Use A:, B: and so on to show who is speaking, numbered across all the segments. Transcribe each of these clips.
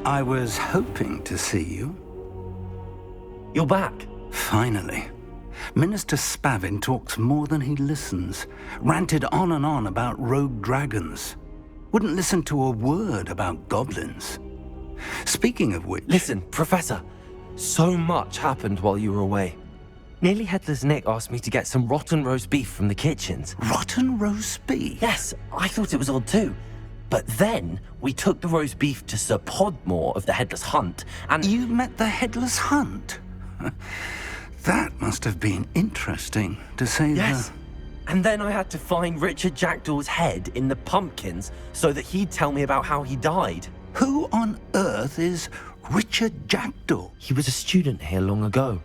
A: I was hoping to see you.
B: You're back.
A: Finally. Minister Spavin talks more than he listens. Ranted on and on about rogue dragons. Wouldn't listen to a word about goblins. Speaking of which...
B: Listen, Professor. So much happened while you were away. Nearly Headless Nick asked me to get some rotten roast beef from the kitchens.
A: Rotten roast beef?
B: Yes, I thought it was odd too. But then we took the roast beef to Sir Podmore of the Headless Hunt, and...
A: You met the Headless Hunt? That must have been interesting, to say
B: Yes. And then I had to find Richard Jackdaw's head in the pumpkins so that he'd tell me about how he died.
A: Who on earth is Richard Jackdaw?
B: He was a student here long ago.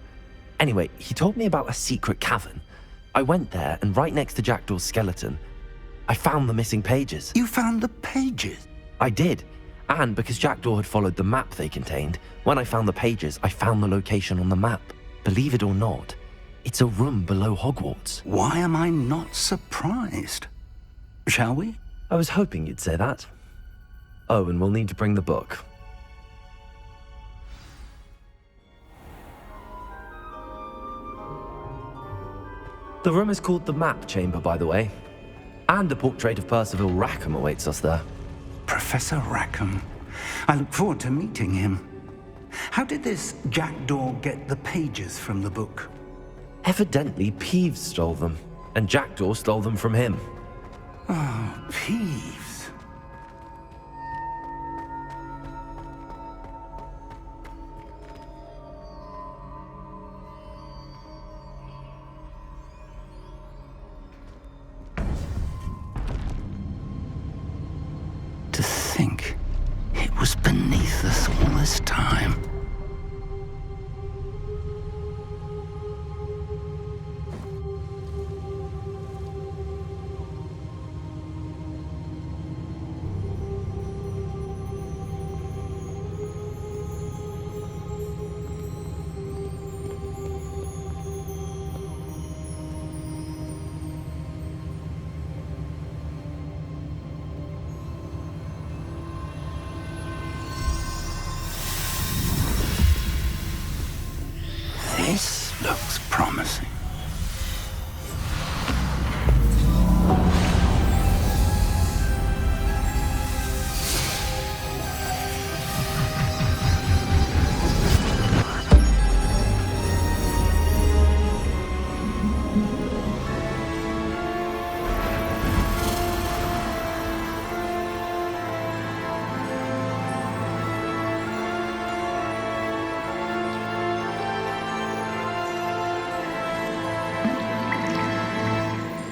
B: Anyway, he told me about a secret cavern. I went there, and right next to Jackdaw's skeleton, I found the missing pages.
A: You found the pages?
B: I did. And because Jackdaw had followed the map they contained, when I found the pages, I found the location on the map. Believe it or not, it's a room below Hogwarts.
A: Why am I not surprised? Shall we?
B: I was hoping you'd say that. Oh, and we'll need to bring the book. The room is called the Map Chamber, by the way. And a portrait of Percival Rackham awaits us there.
A: Professor Rackham. I look forward to meeting him. How did this Jackdaw get the pages from the book?
B: Evidently, Peeves stole them, and Jackdaw stole them from him.
A: Oh, Peeves. To think it was beneath us all this time. This looks promising.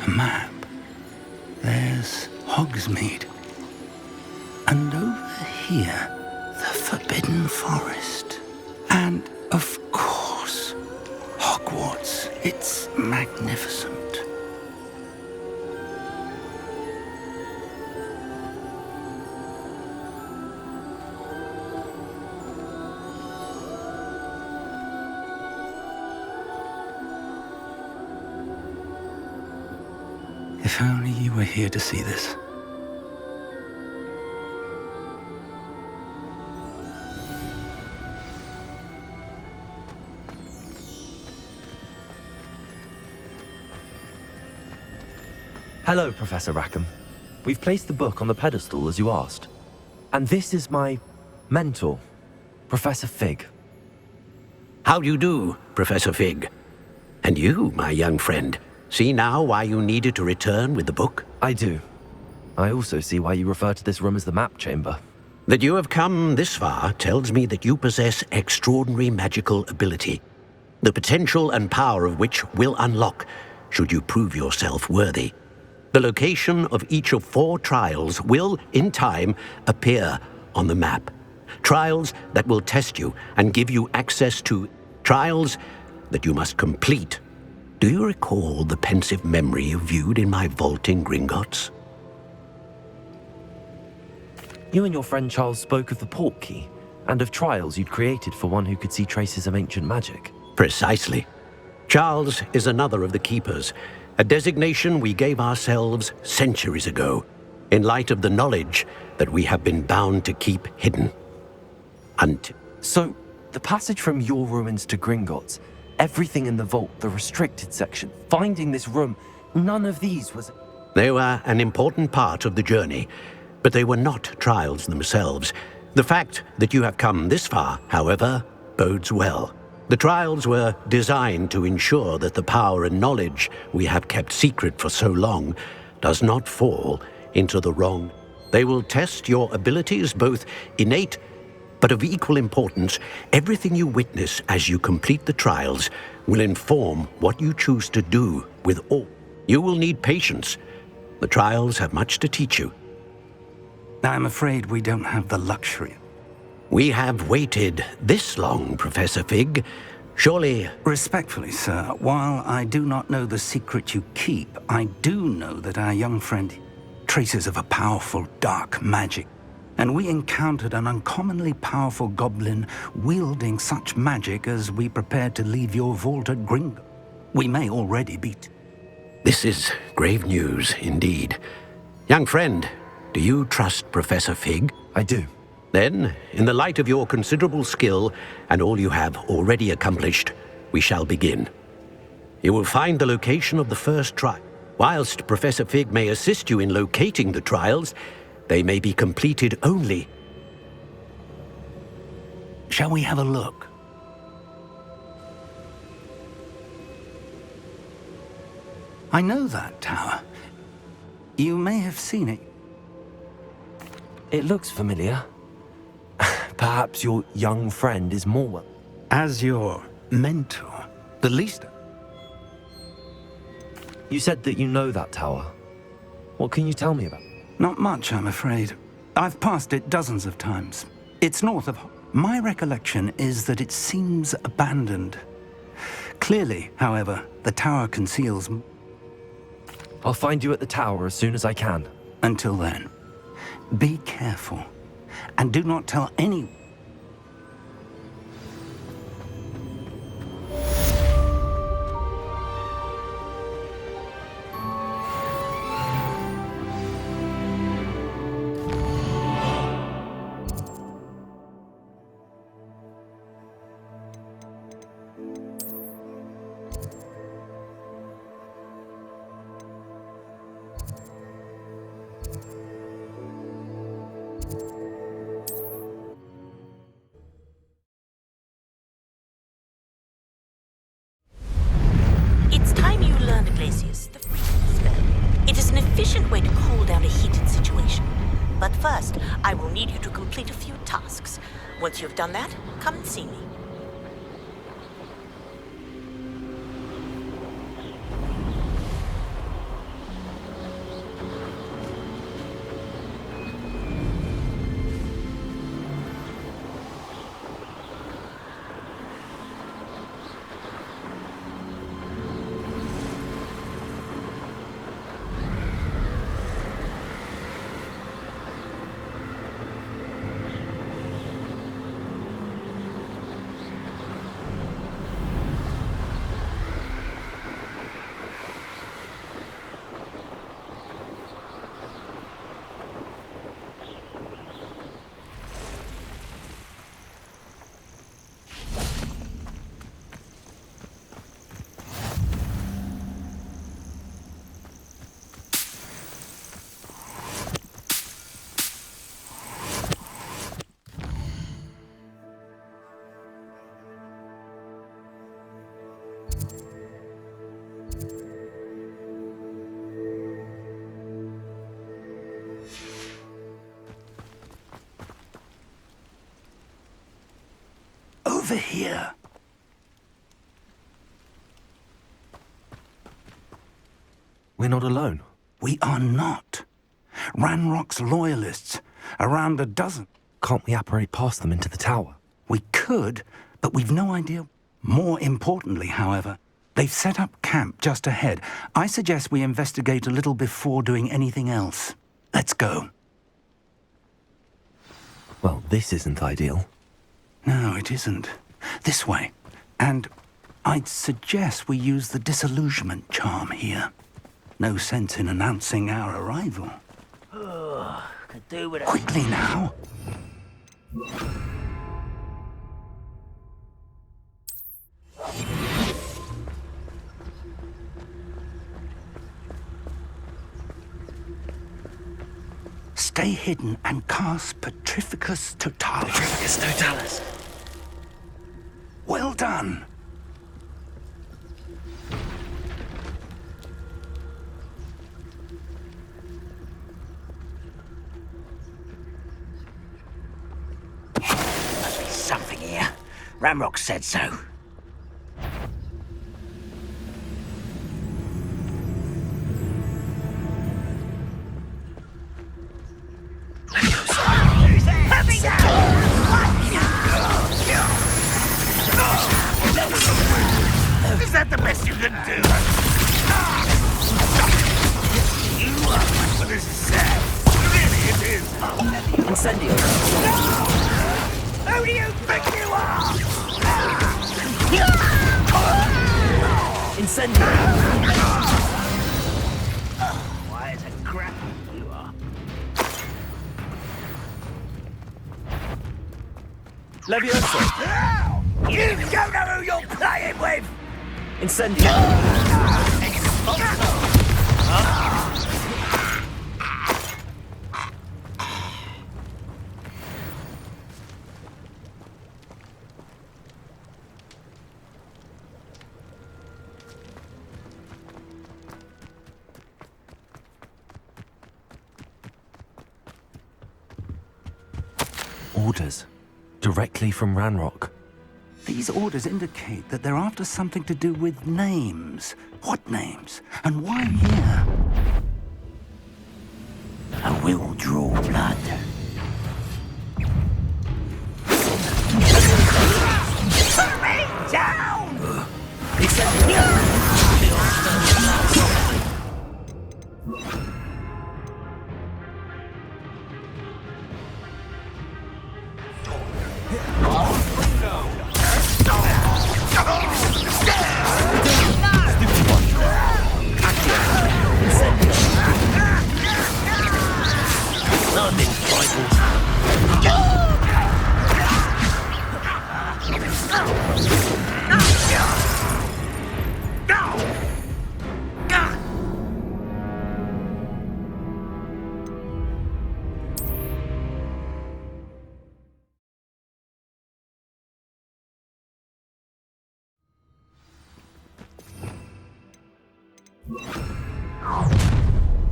A: Map. There's Hogsmeade. And over here, the Forbidden Forest. And, of course, Hogwarts. It's magnificent. If only you were here to see this.
B: Hello, Professor Rackham. We've placed the book on the pedestal as you asked. And this is my mentor, Professor Fig.
C: How do you do, Professor Fig? And you, my young friend, see now why you needed to return with the book?
B: I do. I also see why you refer to this room as the Map Chamber.
C: That you have come this far tells me that you possess extraordinary magical ability, the potential and power of which will unlock should you prove yourself worthy. The location of each of 4 trials will, in time, appear on the map. Trials that will test you and give you access to trials that you must complete. Do you recall the pensive memory you viewed in my vault in Gringotts?
B: You and your friend Charles spoke of the Portkey and of trials you'd created for one who could see traces of ancient magic.
C: Precisely. Charles is another of the Keepers, a designation we gave ourselves centuries ago, in light of the knowledge that we have been bound to keep hidden. Until...
B: So, the passage from your ruins to Gringotts, everything in the vault, the restricted section, finding this room, none of these was...
C: They were an important part of the journey, but they were not trials themselves. The fact that you have come this far, however, bodes well. The trials were designed to ensure that the power and knowledge we have kept secret for so long does not fall into the wrong. They will test your abilities, both innate but of equal importance. Everything you witness as you complete the trials will inform what you choose to do with all. You will need patience. The trials have much to teach you.
A: I'm afraid we don't have the luxury.
C: We have waited this long, Professor Fig. Surely...
A: Respectfully, sir, while I do not know the secret you keep, I do know that our young friend traces of a powerful dark magic. And we encountered an uncommonly powerful goblin wielding such magic as we prepared to leave your vault at Gringotts. We may already beat.
C: This is grave news, indeed. Young friend, do you trust Professor Fig?
B: I do.
C: Then, in the light of your considerable skill and all you have already accomplished, we shall begin. You will find the location of the first trial. Whilst Professor Fig may assist you in locating the trials, they may be completed only.
A: Shall we have a look? I know that tower. You may have seen it.
B: It looks familiar. Perhaps your young friend is more well.
A: As your mentor, the least...
B: You said that you know that tower. What can you tell me about?
A: Not much, I'm afraid. I've passed it dozens of times. It's north of... My recollection is that it seems abandoned. Clearly, however, the tower conceals...
B: I'll find you at the tower as soon as I can.
A: Until then, be careful, and do not tell anyone.
D: It's time you learned, Glacius, the freezing spell. It is an efficient way to cool down a heated situation. But first, I will need you to complete a few tasks. Once you've done that, come and see me.
A: Over here.
B: We're not alone.
A: We are not. Ranrock's loyalists, around a dozen.
B: Can't we apparate past them into the tower?
A: We could, but we've no idea. More importantly, however, they've set up camp just ahead. I suggest we investigate a little before doing anything else. Let's go.
B: Well, this isn't ideal.
A: No, it isn't. This way. And I'd suggest we use the disillusionment charm here. No sense in announcing our arrival.
D: Could do with it.
A: Quickly now. Stay hidden and cast Petrificus Totalis.
B: Petrificus Totalis.
A: Well done.
E: Must be something here. Ramrock said so.
F: Is that the best you can do? You are much for this is sad. Really, it is.
B: Incendio.
F: Who do you think you are?
B: Incendio.
F: Why is it crap you are?
B: Levioso.
F: You don't know who you're playing with!
B: Incendio. Orders. Directly from Ranrock.
A: These orders indicate that they're after something to do with names. What names? And why here?
E: I will draw blood.
F: Put me down!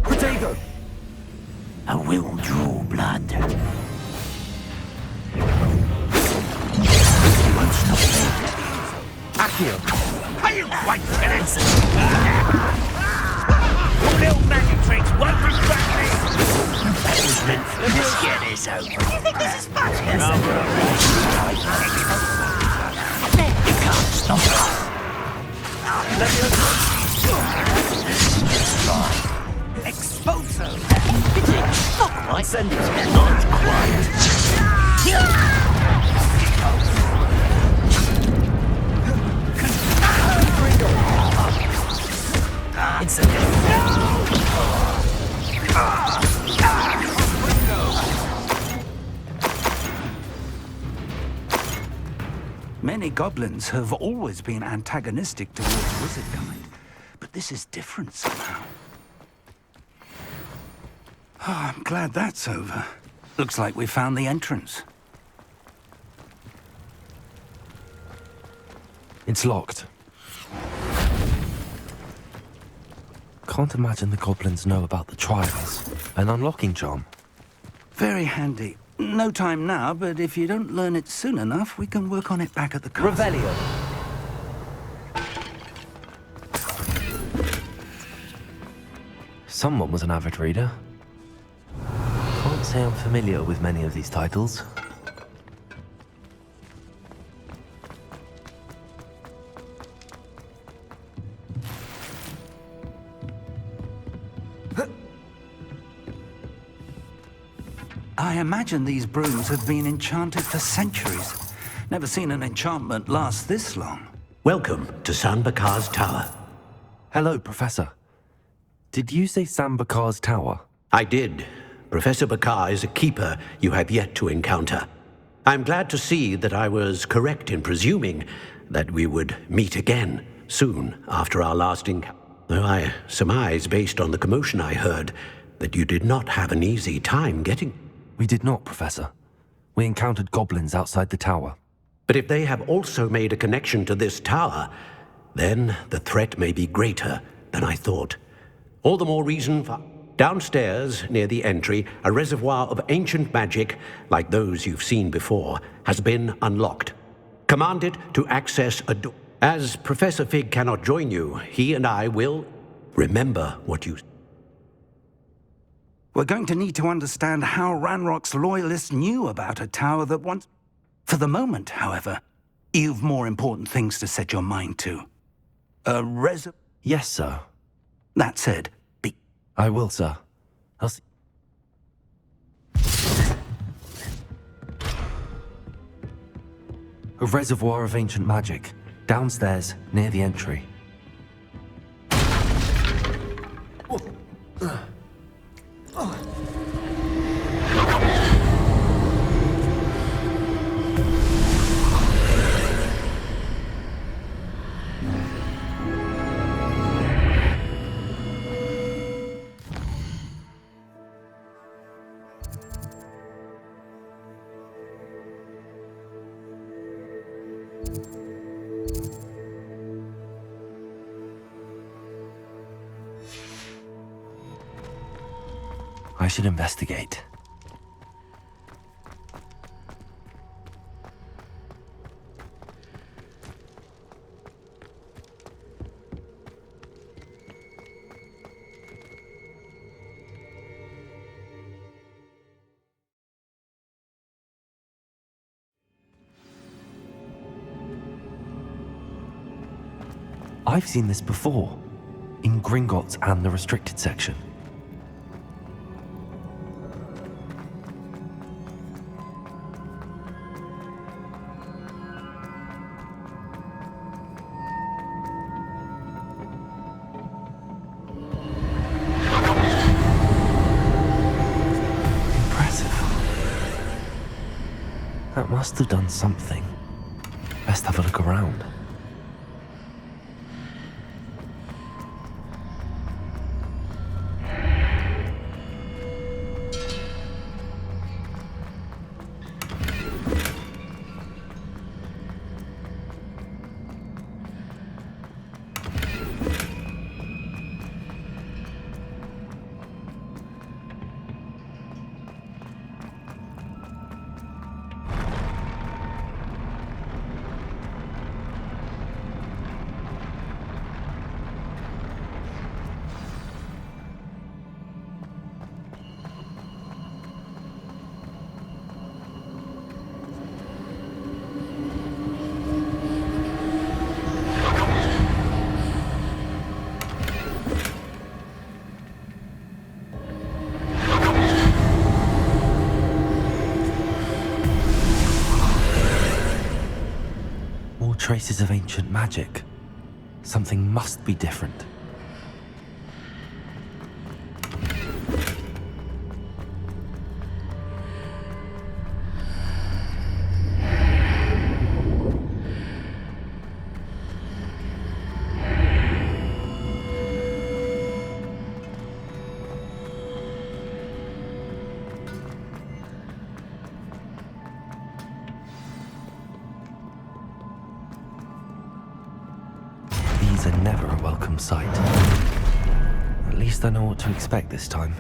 B: Protego.
E: I will draw blood. You won't stop me.
B: Accio.
F: Are you quite finished? Your little magic tricks won't distract me!
E: That was meant for me. Let's get this over.
F: You think this is fun?
E: You can't stop us.
F: Exposo!
E: Not quite.
B: Incendio.
E: Not quite.
A: Many goblins have always been antagonistic towards wizard kind, but this is different somehow. Oh, I'm glad that's over. Looks like we found the entrance.
B: It's locked. Can't imagine the goblins know about the trials. An unlocking charm.
A: Very handy. No time now, but if you don't learn it soon enough, we can work on it back at the castle.
B: Revelio. Someone was an avid reader. Can't say I'm familiar with many of these titles.
A: I imagine these brooms have been enchanted for centuries. Never seen an enchantment last this long.
C: Welcome to San Bakar's Tower.
B: Hello, Professor. Did you say Sambakar's Tower?
C: I did. Professor Bakar is a keeper you have yet to encounter. I'm glad to see that I was correct in presuming that we would meet again soon after our last encounter. Though I surmise, based on the commotion I heard, that you did not have an easy time getting.
B: We did not, Professor. We encountered goblins outside the tower.
C: But if they have also made a connection to this tower, then the threat may be greater than I thought. All the more reason for... Downstairs, near the entry, a reservoir of ancient magic, like those you've seen before, has been unlocked. Command it to access a door. As Professor Fig cannot join you, he and I will remember what you...
A: We're going to need to understand how Ranrock's loyalists knew about a tower that once... For the moment, however, you've more important things to set your mind to. A
B: Yes, sir.
A: That said,
B: I will, sir. I'll see... A reservoir of ancient magic, downstairs, near the entry. I should investigate. I've seen this before, in Gringotts and the restricted section. That must have done something. Best have a look around. Traces of ancient magic. Something must be different. These are never a welcome sight. At least I know what to expect this time.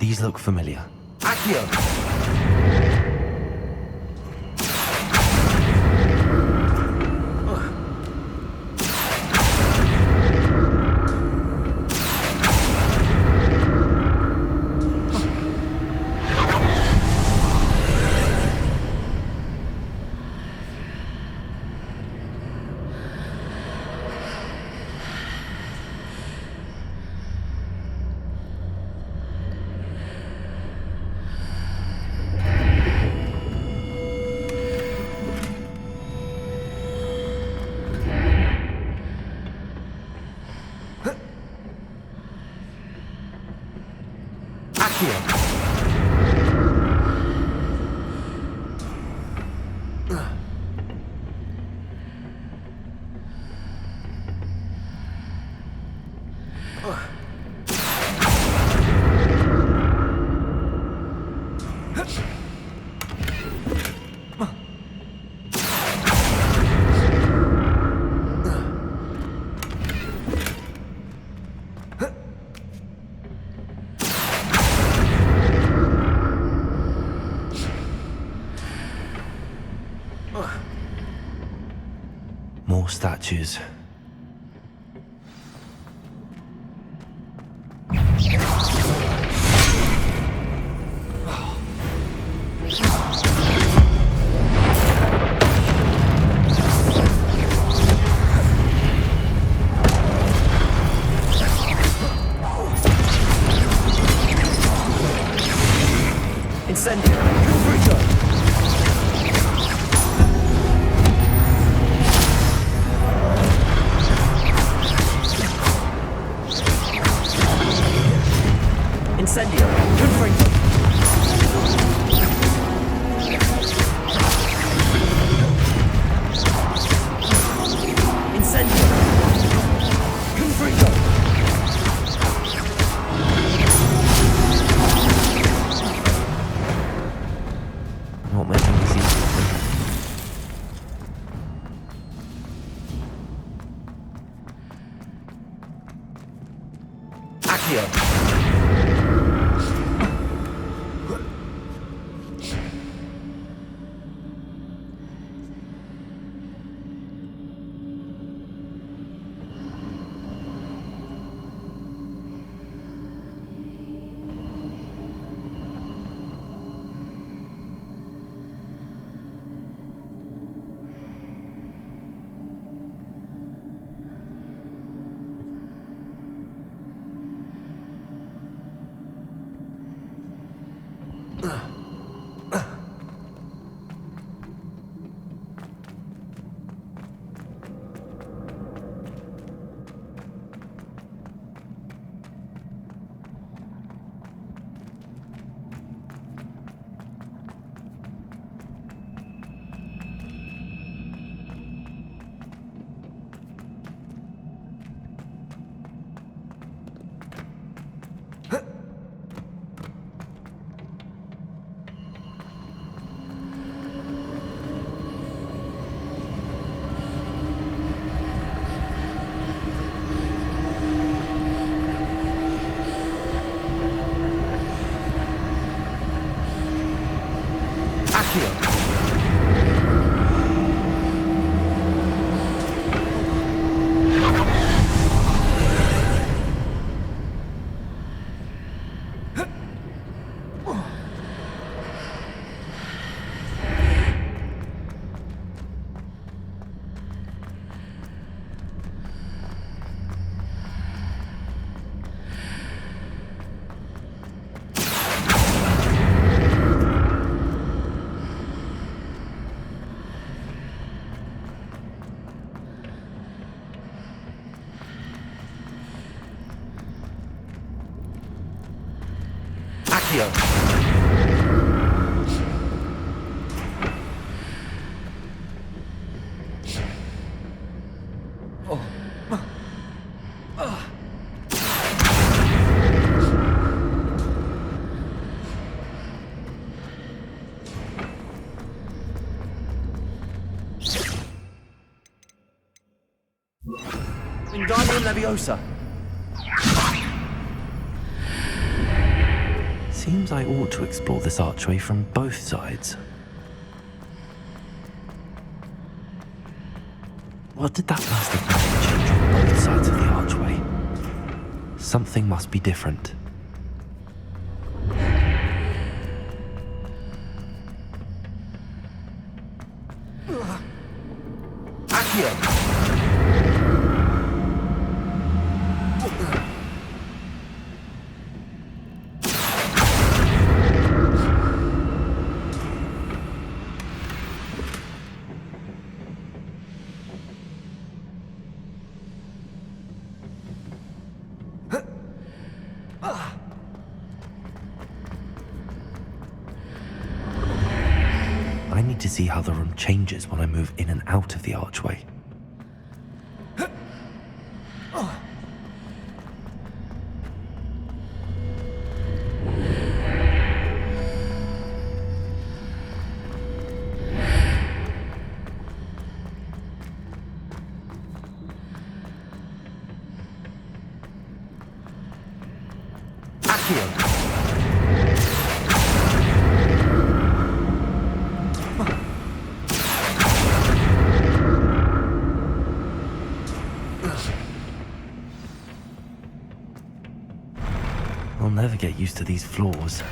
B: These look familiar. Accio! More statues. Incendio! Incendio! Confringo! Incendio! Confringo! What makes me see? Accio! Wingardium Leviosa. Seems I ought to explore this archway from both sides. What did that burst of magic change on both sides of the archway? Something must be different. I need to see how the room changes when I move in and out of the archway. I'll never get used to these floors.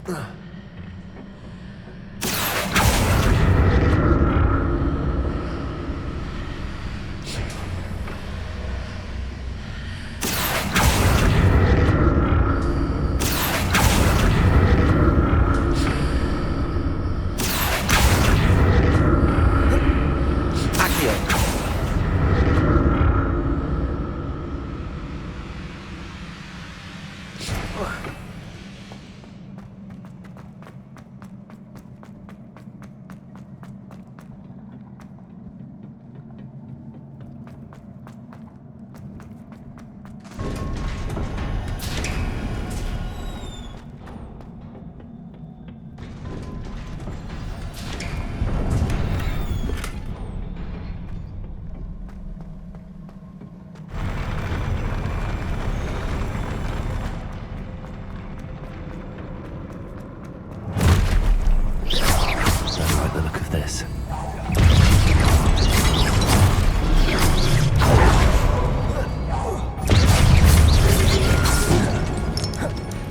B: The look of this.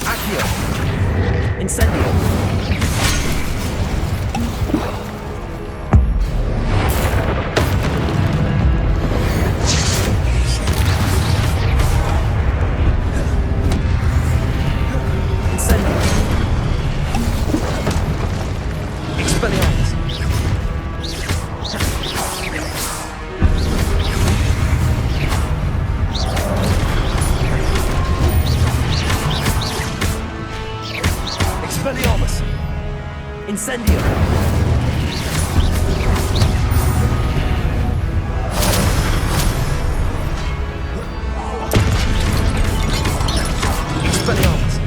B: Accio! Incendio! Incendio! Expelliarmus!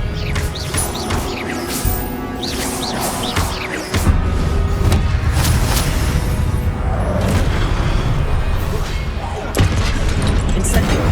B: Incendio!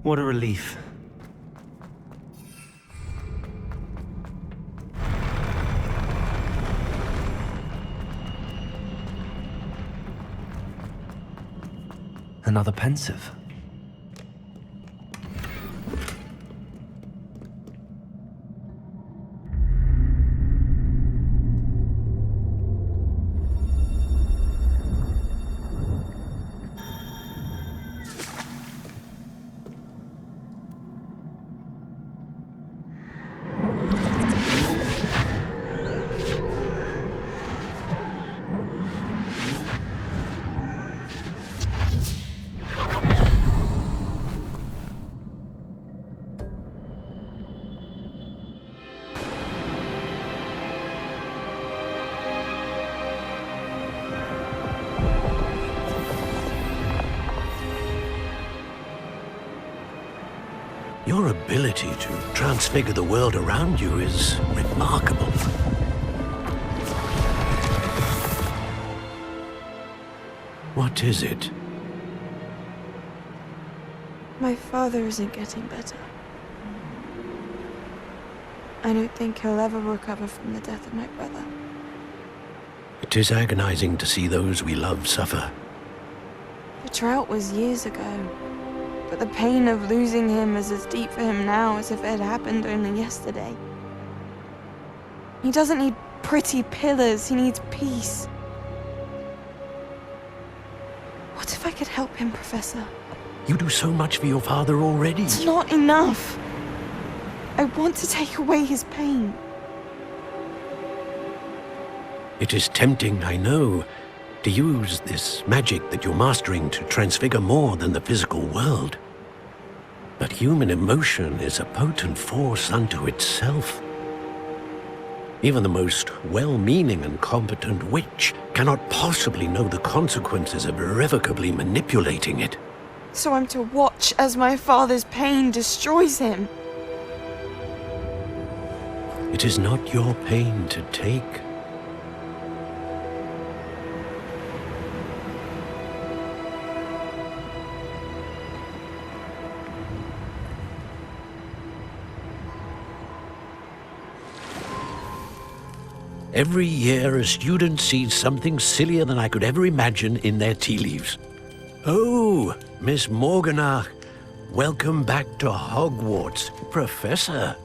B: What a relief. Another pensive.
C: Your ability to transfigure the world around you is remarkable. What is it?
G: My father isn't getting better. I don't think he'll ever recover from the death of my brother.
C: It is agonizing to see those we love suffer.
G: The drought was years ago, but the pain of losing him is as deep for him now as if it had happened only yesterday. He doesn't need pretty pillars, he needs peace. What if I could help him, Professor?
C: You do so much for your father already.
G: It's not enough. I want to take away his pain.
C: It is tempting, I know, to use this magic that you're mastering to transfigure more than the physical world. But human emotion is a potent force unto itself. Even the most well-meaning and competent witch cannot possibly know the consequences of irrevocably manipulating it.
G: So I'm to watch as my father's pain destroys him.
C: It is not your pain to take. Every year, a student sees something sillier than I could ever imagine in their tea leaves. Oh, Miss Morganach, welcome back to Hogwarts, Professor.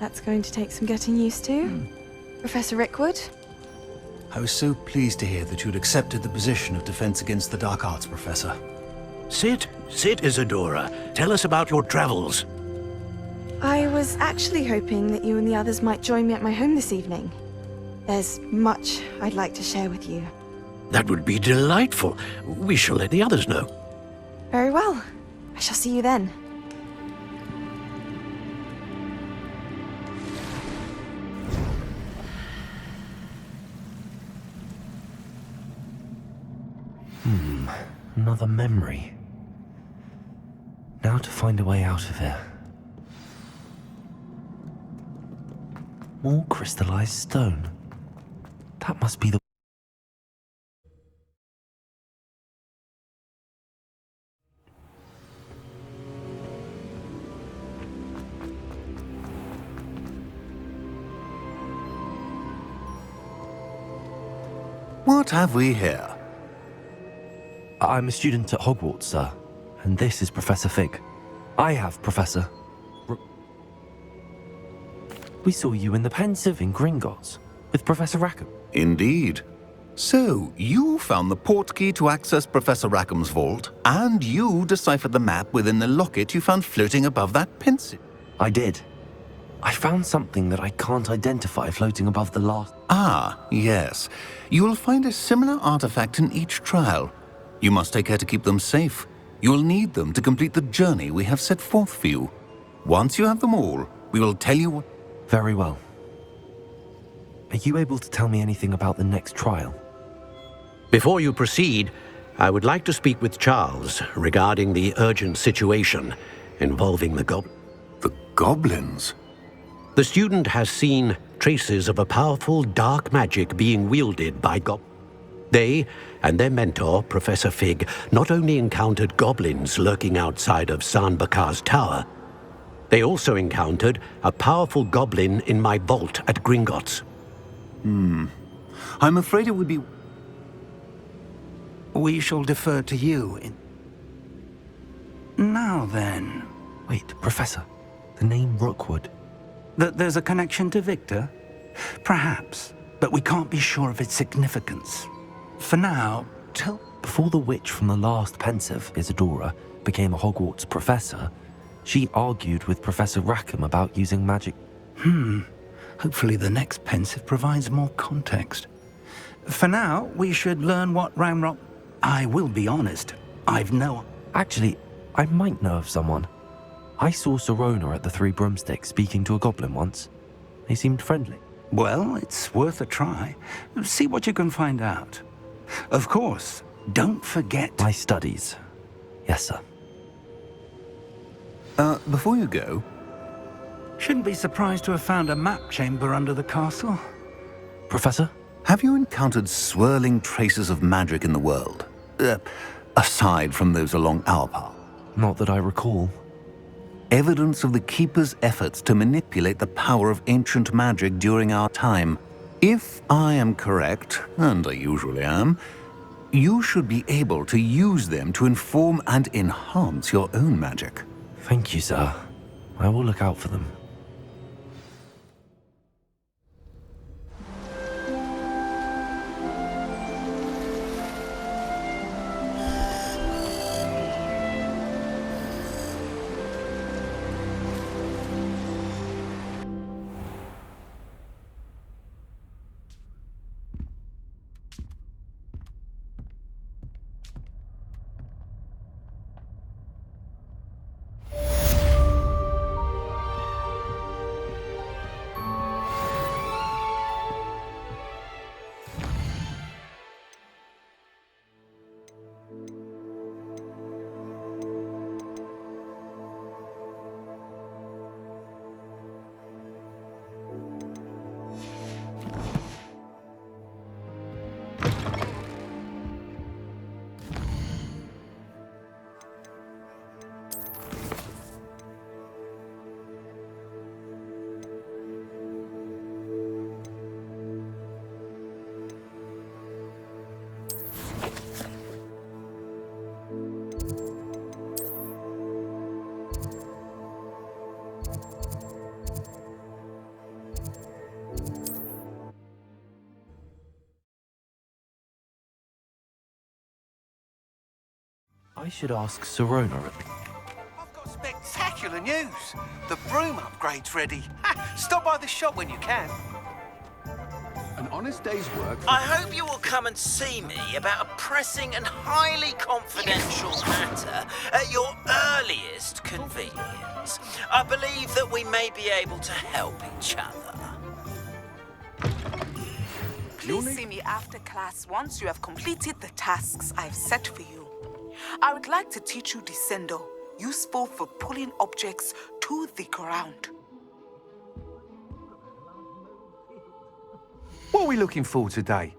G: That's going to take some getting used to. Professor Rickwood?
H: I was so pleased to hear that you'd accepted the position of Defense Against the Dark Arts, Professor.
C: Sit, Isadora. Tell us about your travels.
G: I was actually hoping that you and the others might join me at my home this evening. There's much I'd like to share with you.
C: That would be delightful. We shall let the others know.
G: Very well. I shall see you then.
B: Another memory. Now to find a way out of here. More crystallized stone. That must be the...
F: What have we here?
B: I'm a student at Hogwarts, sir. And this is Professor Fig. I have, Professor. We saw you in the Pensive in Gringotts with Professor Rackham.
F: Indeed. So, you found the portkey to access Professor Rackham's vault, and you deciphered the map within the locket you found floating above that Pensive.
B: I did. I found something that I can't identify floating above the last...
F: Ah, yes. You will find a similar artifact in each trial. You must take care to keep them safe. You will need them to complete the journey we have set forth for you. Once you have them all, we will tell you what...
B: Very well. Are you able to tell me anything about the next trial?
C: Before you proceed, I would like to speak with Charles regarding the urgent situation involving the goblin.
F: The goblins?
C: The student has seen traces of a powerful dark magic being wielded by goblins. They and their mentor, Professor Fig, not only encountered goblins lurking outside of San Bakar's tower, they also encountered a powerful goblin in my vault at Gringotts.
F: I'm afraid it would be...
A: We shall defer to you. Now then,
B: Wait, Professor. The name Rookwood.
A: that there's a connection to Victor? Perhaps, but we can't be sure of its significance. For now, tell...
B: Before the witch from the last Pensive, Isadora, became a Hogwarts professor, she argued with Professor Rackham about using magic.
A: Hopefully the next Pensive provides more context. For now, we should learn what Ramrock... I will be honest, I've no...
B: Actually, I might know of someone. I saw Sirona at the Three Broomsticks speaking to a goblin once. They seemed friendly.
A: Well, it's worth a try. See what you can find out. Of course, don't forget...
B: My studies. Yes, sir.
F: Before you go,
A: Shouldn't be surprised to have found a map chamber under the castle.
B: Professor?
F: have you encountered swirling traces of magic in the world? Aside from those along our path.
B: Not that I recall.
F: Evidence of the Keeper's efforts to manipulate the power of ancient magic during our time. If I am correct, and I usually am, you should be able to use them to inform and enhance your own magic.
B: Thank you, sir. I will look out for them. I should ask Sirona at the...
I: I've got spectacular news. The broom upgrade's ready. Stop by the shop when you can.
J: An honest day's work.
K: I hope you will come and see me about a pressing and highly confidential matter at your earliest convenience. I believe that we may be able to help each other.
L: Please see me after class once you have completed the tasks I've set for you. I would like to teach you Descendo, useful for pulling objects to the ground.
M: What are we looking for today?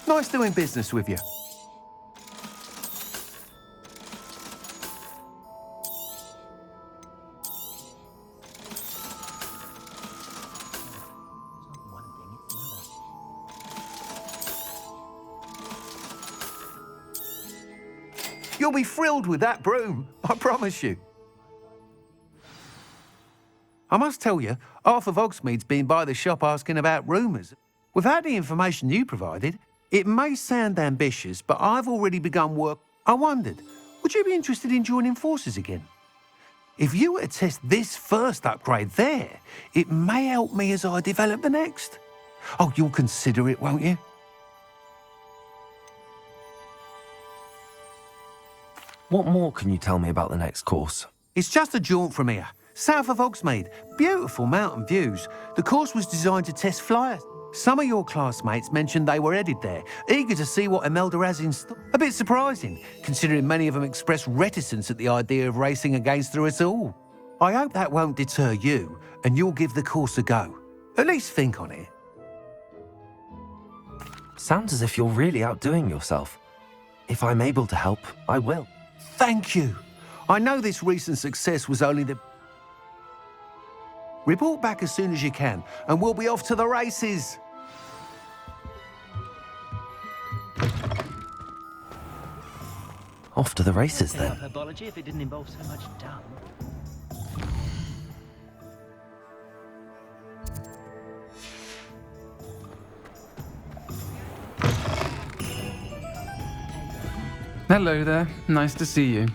M: Nice doing business with you. You'll be thrilled with that broom, I promise you. I must tell you, Arthur Hogsmeade's been by the shop asking about rumours. Without the information you provided, it may sound ambitious, but I've already begun work. I wondered, would you be interested in joining forces again? If you were to test this first upgrade there, it may help me as I develop the next. Oh, you'll consider it, won't you?
B: What more can you tell me about the next course?
M: It's just a jaunt from here, south of Hogsmeade. Beautiful mountain views. The course was designed to test flyers. Some of your classmates mentioned they were headed there, eager to see what Imelda has in store. A bit surprising, considering many of them expressed reticence at the idea of racing against her at all. I hope that won't deter you, and you'll give the course a go. At least think on it.
B: Sounds as if you're really outdoing yourself. If I'm able to help, I will.
M: Thank you. I know this recent success was only the... Report back as soon as you can, and we'll be off to the races.
B: Off to the races, then.
E: Herbology if it didn't involve so much dung.
N: Hello there. Nice to see you.